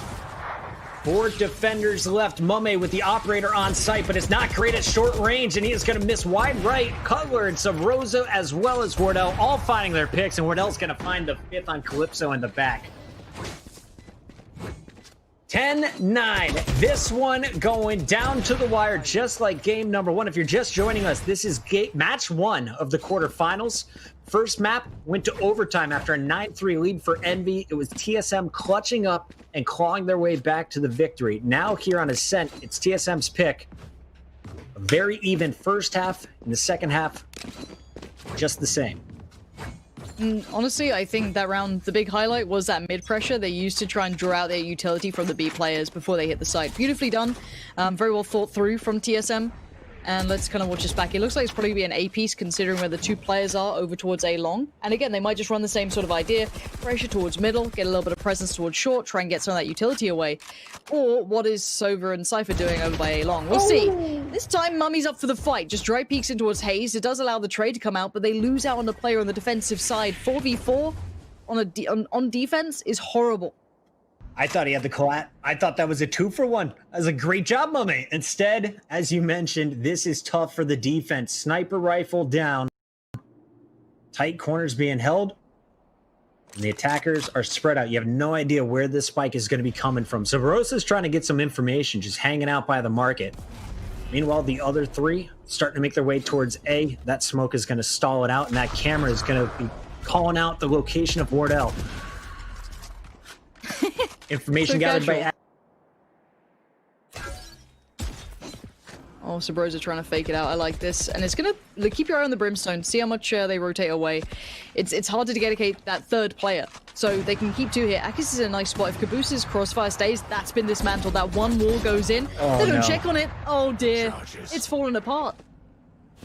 4 defenders left. Mummy with the operator on site, but it's not great at short range, and he is going to miss wide right. Cutler and Sabrosa as well as Wardell all finding their picks, and Wardell's going to find the 5th on Calypso in the back. 10-9. This one going down to the wire, just like game number one. If you're just joining us, this is match one of the quarterfinals. First map went to overtime after a 9-3 lead for Envy. It was TSM clutching up and clawing their way back to the victory. Now here on Ascent, it's TSM's pick. A very even first half, and the second half, just the same. Honestly, I think that round, the big highlight was that mid pressure they used to try and draw out their utility from the B players before they hit the site. Beautifully done. Very well thought through from TSM. And let's kind of watch this back. It looks like it's probably be an A piece considering where the two players are over towards A long. And again, they might just run the same sort of idea. Pressure towards middle, get a little bit of presence towards short, try and get some of that utility away. Or what is Sova and Cypher doing over by A long? We'll see. This time, Mummy's up for the fight. Just dry peeks in towards Haze. It does allow the trade to come out, but they lose out on the player on the defensive side. 4v4 on defense is horrible. I thought he had the collat. I thought that was a 2-for-1. That was a great job, Mummy. Instead, as you mentioned, this is tough for the defense. Sniper rifle down. Tight corners being held. And the attackers are spread out. You have no idea where this spike is going to be coming from. So Barosa's trying to get some information, just hanging out by the market. Meanwhile, the other three starting to make their way towards A. That smoke is going to stall it out, and that camera is going to be calling out the location of Wardell. Information gathered by... Oh, Sabrosa trying to fake it out. I like this. And it's going to keep your eye on the Brimstone. See how much they rotate away. It's harder to dedicate that third player. So they can keep two here. Akis is in a nice spot. If Cabooses crossfire stays, that's been dismantled. That one wall goes in. Oh, they don't no. check on it. Oh, dear. It's fallen apart.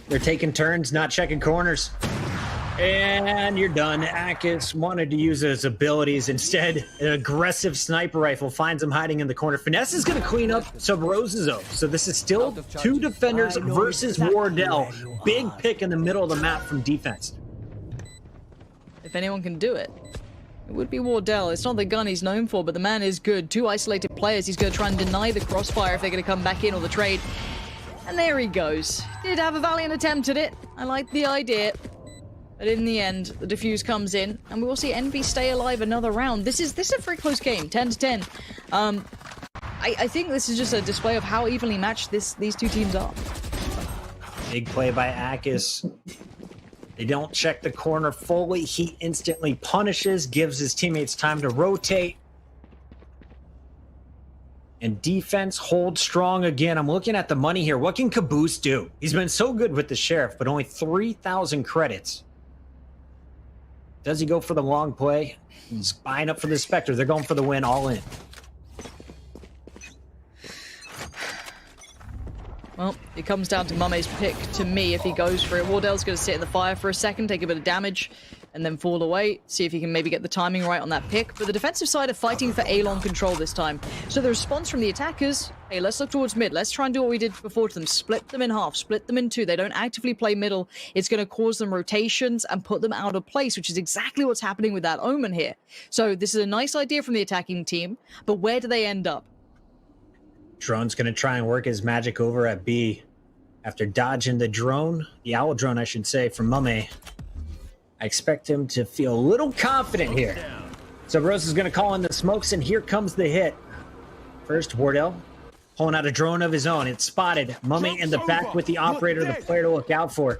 They're taking turns, not checking corners. And you're done. Akis wanted to use his abilities. Instead, an aggressive sniper rifle finds him hiding in the corner. Finesse is going to clean up Sabrosa's zone. So this is still two defenders versus Wardell. Big pick in the middle of the map from defense. If anyone can do it, it would be Wardell. It's not the gun he's known for, but the man is good. Two isolated players. He's going to try and deny the crossfire if they're going to come back in or the trade. And there he goes. Did have a valiant attempt at it. I like the idea. But in the end, the defuse comes in, and we will see Envy stay alive another round. This is a very close game, 10-10. I think this is just a display of how evenly matched these two teams are. Big play by Akis. They don't check the corner fully. He instantly punishes, gives his teammates time to rotate. And defense holds strong again. I'm looking at the money here. What can Caboose do? He's been so good with the Sheriff, but only 3,000 credits. Does he go for the long play? He's buying up for the Spectre. They're going for the win all in. Well, it comes down to Mummy's pick to me if he goes for it. Wardell's going to sit in the fire for a second, take a bit of damage, and then fall away. See if he can maybe get the timing right on that pick. But the defensive side are fighting for A-long control this time. So the response from the attackers, hey, let's look towards mid. Let's try and do what we did before to them. Split them in half, split them in two. They don't actively play middle. It's going to cause them rotations and put them out of place, which is exactly what's happening with that Omen here. So this is a nice idea from the attacking team, but where do they end up? Drone's going to try and work his magic over at B. After dodging the drone, the owl drone, I should say, from Mummy, I expect him to feel a little confident here. So Rose is going to call in the smokes, and here comes the hit. First, Wardell pulling out a drone of his own. It's spotted. Mummy in the back with the operator, the player to look out for.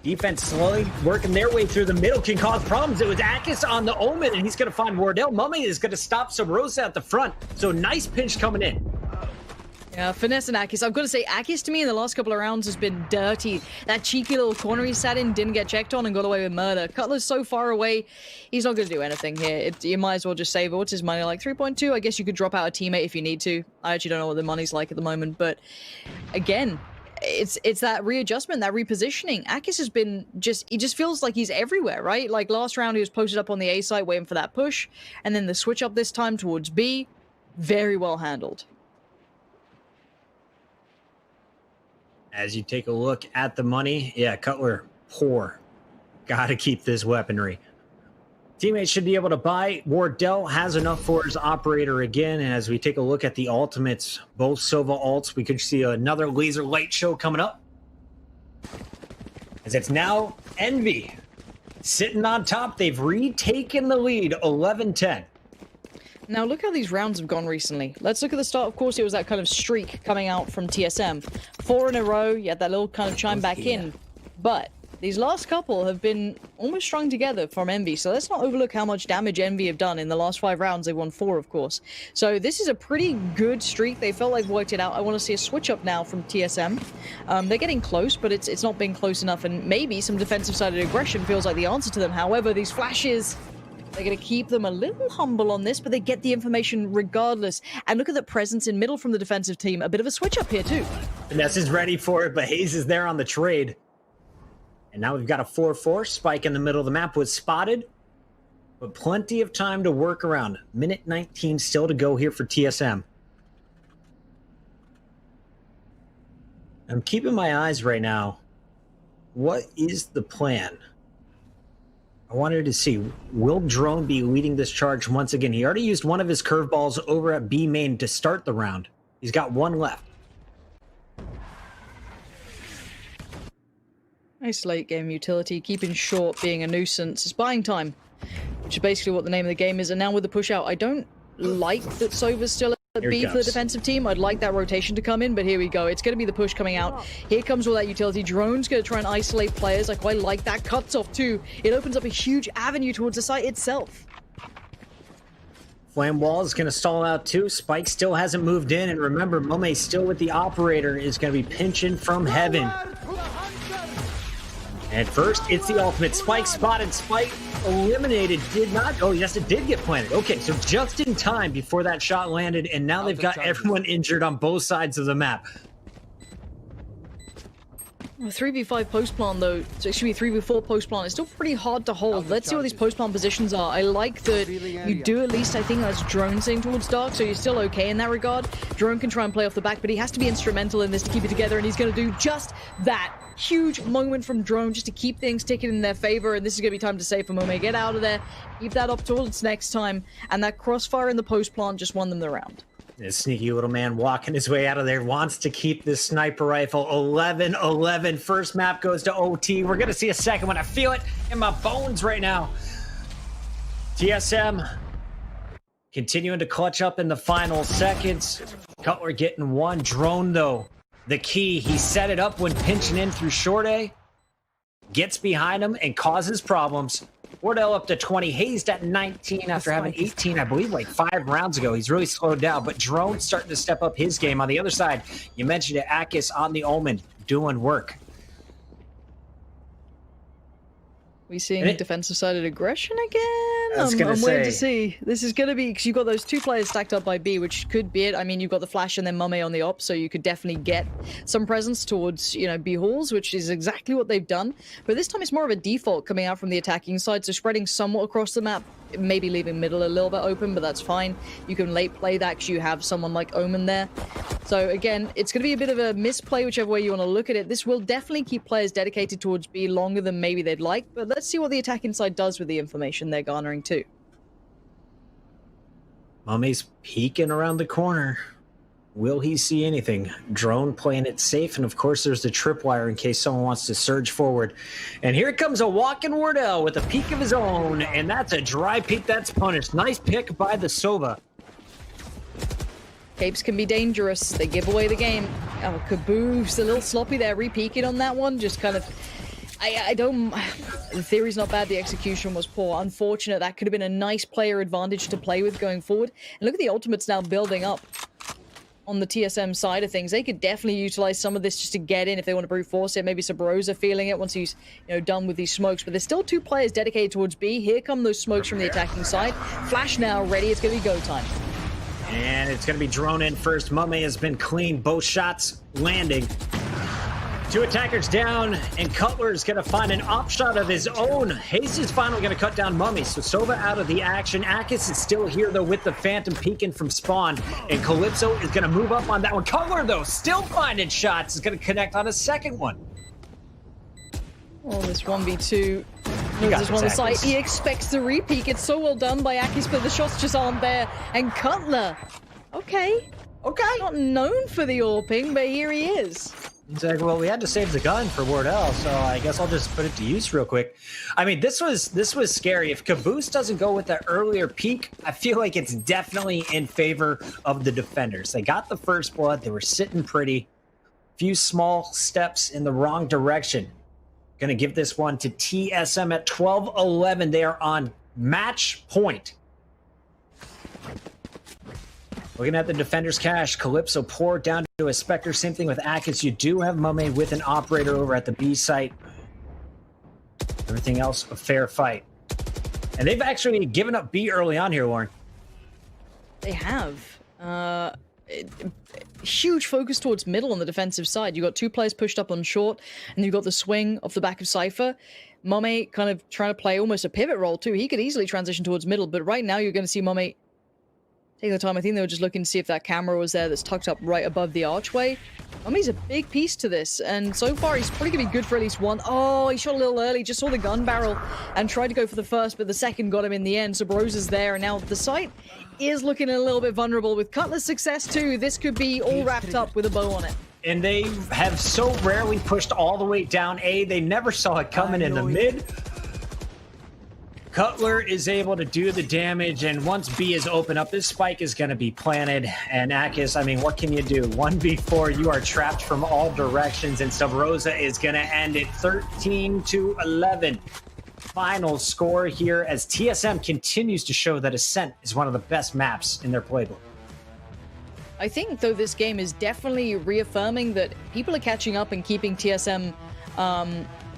Defense slowly working their way through the middle can cause problems. It was Akis on the Omen, and he's going to find Wardell. Mummy is going to stop Sabrosa at the front. So nice pinch coming in. Yeah, Finesse and Akis. I've got to say, Akis to me in the last couple of rounds has been dirty. That cheeky little corner he sat in, didn't get checked on, and got away with murder. Cutler's so far away, he's not going to do anything here. You might as well just save it. What's his money, like 3.2? I guess you could drop out a teammate if you need to. I actually don't know what the money's like at the moment, but again, it's that readjustment, that repositioning. Akis has been he just feels like he's everywhere, right? Like last round, he was posted up on the A site waiting for that push, and then the switch up this time towards B, very well handled. As you take a look at the money, yeah, Cutler, poor. Gotta keep this weaponry. Teammates should be able to buy. Wardell has enough for his operator again. And as we take a look at the ultimates, both Sova ults, we could see another laser light show coming up. As it's now Envy sitting on top. They've retaken the lead, 11-10. Now look how these rounds have gone recently. Let's look at the start. Of course, it was that kind of streak coming out from TSM. 4 in a row, you had that little kind of chime back in. But these last couple have been almost strung together from Envy, so let's not overlook how much damage Envy have done in the last 5 rounds. They won 4, of course. So this is a pretty good streak. They felt like worked it out. I want to see a switch up now from TSM. They're getting close, but it's not been close enough, and maybe some defensive-sided aggression feels like the answer to them. However, these flashes, they're going to keep them a little humble on this, but they get the information regardless. And look at the presence in middle from the defensive team. A bit of a switch up here, too. Vanessa's ready for it, but Hayes is there on the trade. And now we've got a 4-4. Spike in the middle of the map was spotted, but plenty of time to work around. Minute 19 still to go here for TSM. I'm keeping my eyes right now. What is the plan? I wanted to see, will Drone be leading this charge once again? He already used one of his curveballs over at B main to start the round. He's got one left. Nice late game utility, keeping short, being a nuisance. It's buying time, which is basically what the name of the game is. And now with the push out, I don't like that Sova's still at B for the defensive team. I'd like that rotation to come in, but here we go. It's going to be the push coming out. Here comes all that utility. Drone's going to try and isolate players. I quite like that. Cuts off too. It opens up a huge avenue towards the site itself. Flame Wall is going to stall out too. Spike still hasn't moved in. And remember, Mome still with the operator is going to be pinching from heaven. And first, it's the ultimate. Spike spotted. Spike eliminated. Did not. Oh, yes, it did get planted. Okay, so just in time before that shot landed, and now they've got everyone injured on both sides of the map. 3v5 post plant though, so excuse me, 3v4 post plant is still pretty hard to hold. Let's see what these post plant positions are. I like that you do at least, I think that's Drone saying towards Dark, so you're still okay in that regard. Drone can try and play off the back, but he has to be instrumental in this to keep it together, and he's going to do just that. Huge moment from Drone just to keep things ticking in their favor, and this is going to be time to save for Mome. Get out of there, keep that up towards next time, and that crossfire in the post plant just won them the round. This sneaky little man walking his way out of there wants to keep this sniper rifle. 11-11. First map goes to OT. We're going to see a second one. I feel it in my bones right now. TSM continuing to clutch up in the final seconds. Cutler getting one. Drone, though, the key. He set it up when pinching in through Short A. Gets behind him and causes problems. Wardell up to 20, Hazed at 19 after having 18, I believe, like 5 rounds ago. He's really slowed down, but Drone's starting to step up his game. On the other side, you mentioned it, Akis on the Omen, doing work. We seeing defensive-sided aggression again? I'm waiting to see. This is going to be, because you've got those 2 players stacked up by B, which could be it. I mean, you've got the Flash and then Mame on the op, so you could definitely get some presence towards, you know, B halls, which is exactly what they've done. But this time it's more of a default coming out from the attacking side, so spreading somewhat across the map, maybe leaving middle a little bit open, but that's fine. You can late play that because you have someone like Omen there. So again, it's going to be a bit of a misplay, whichever way you want to look at it. This will definitely keep players dedicated towards B longer than maybe they'd like, but let's see what the attacking side does with the information they're garnering too. Mummy's peeking around the corner. Will he see anything? Drone playing it safe, and of course there's the tripwire in case someone wants to surge forward. And here comes a walking Wardell with a peek of his own, and that's a dry peek that's punished. Nice pick by the Sova. Capes can be dangerous. They give away the game. Oh, Caboose, a little sloppy there, re-peeking on that one. Just kind of, I don't, the theory's not bad, the execution was poor. Unfortunate, that could have been a nice player advantage to play with going forward. And look at the ultimates now building up on the TSM side of things. They could definitely utilize some of this just to get in if they want to brute force it. Maybe Sabrosa feeling it once he's, you know, done with these smokes. But there's still 2 players dedicated towards B. Here come those smokes from the attacking side. Flash now ready. It's going to be go time. And it's going to be Drone in first. Mame has been clean. Both shots landing. 2 attackers down, and Cutler's going to find an op shot of his own. Hayes is finally going to cut down Mummy, so Sova out of the action. Akis is still here, though, with the Phantom peeking from spawn, and Calypso is going to move up on that one. Cutler, though, still finding shots, is going to connect on a second one. Oh, this 1v2. This one on the side. He expects the re-peek. It's so well done by Akis, but the shots just aren't there. And Cutler, okay. Not known for the AWPing, but here he is. He's like, well, we had to save the gun for Wardell, so I guess I'll just put it to use real quick. I mean, this was scary. If Caboose doesn't go with that earlier peek, I feel like it's definitely in favor of the defenders. They got the first blood. They were sitting pretty. Few small steps in the wrong direction. Going to give this one to TSM at 12-11. They are on match point. Looking at the defender's cash, Calypso poured down to a Spectre. Same thing with Akis. You do have Mame with an operator over at the B site. Everything else, a fair fight. And they've actually given up B early on here, Lauren. They have. Huge focus towards middle on the defensive side. You got two players pushed up on short, and you've got the swing off the back of Cypher. Mame kind of trying to play almost a pivot role too. He could easily transition towards middle, but right now you're going to see Mame taking the time. I think they were just looking to see if that camera was there that's tucked up right above the archway. Mame's a big piece to this, and so far he's probably going to be good for at least one. Oh, he shot a little early, just saw the gun barrel and tried to go for the first, but the second got him in the end. So Bros is there, and now the site is looking a little bit vulnerable. With Cutler's success too, this could be all wrapped up with a bow on it. And they have so rarely pushed all the way down A. They never saw it coming in the mid. Cutler is able to do the damage, and once B is open up, this spike is going to be planted. And Akis, I mean, what can you do? 1v4, you are trapped from all directions, and Sub Rosa is going to end it 13-11. Final score here as TSM continues to show that Ascent is one of the best maps in their playbook. I think, though, this game is definitely reaffirming that people are catching up and keeping TSM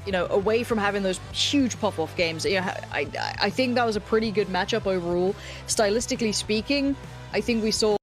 you know, away from having those huge pop-off games. You know, I think that was a pretty good matchup overall. Stylistically speaking, I think we saw